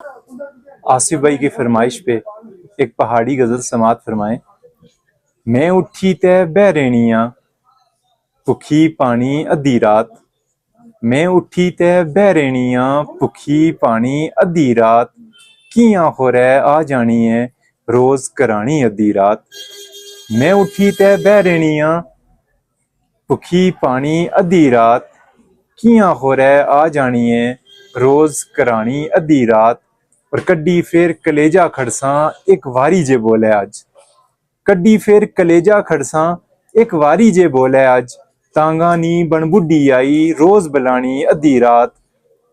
आसिफ भाई की फरमाइश पे एक पहाड़ी गजल समात फरमाएं। मैं उठी तै बहरेणियां भुखी पानी अद्धी रात। मैं उठी तै बहरेणियां भुखी पानी अद्धी रात। कियां होरै आ जानी है रोज करानी अद्धी रात। मैं उठी तै बहरेणियां भुखी पानी अद्धी रात। कियां होरै आ जानी है रोज करानी अद्धी रात। और कड्डी फिर कलेजा खड़सा एक वारी जे बोले अज। कड्डी फिर कलेजा खड़सा एक वारी जे बोले अज। तांगा नी बन बुढ़ी आई रोज बुलानी अद्धी रात।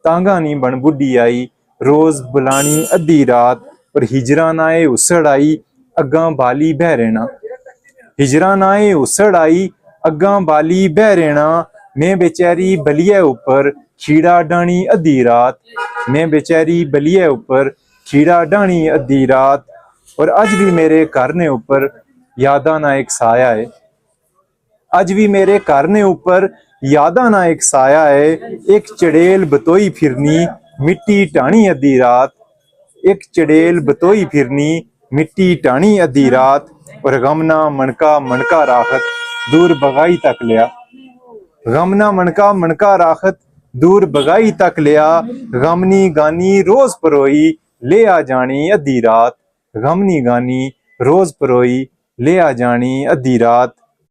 तांगा नी बन बुढ़ी आई रोज बुलानी अद्धी रात। और हिजरा नाए उसड़ आई अग्गा बाली बहरेना। हिजरा नाए उसड़ आई अग्गा बाली बहरेना। मैं बेचारी बलिए ऊपर खीड़ा डाणी अद्धी रात। मैं बेचारी बलिए ऊपर खीड़ा डाणी अद्धी रात। और अज भी मेरे घर ने ऊपर यादा ना एक साया है। अज भी मेरे घर ने ऊपर यादा ना एक साया है। एक चड़ेल बतोई फिरनी मिट्टी टाणी अद्धी रात। एक चड़ेल बतोई फिरनी मिट्टी टाणी अद्धी रात। और गमना मनका राहत दूर बगाई तक लिया। गमना मनका राहत दूर बगाई तक लिया। गमनी गानी रोज परोई ले आ जानी अद्धी रात। गमनी गानी रोज परोई ले आ जानी अद्धी रात।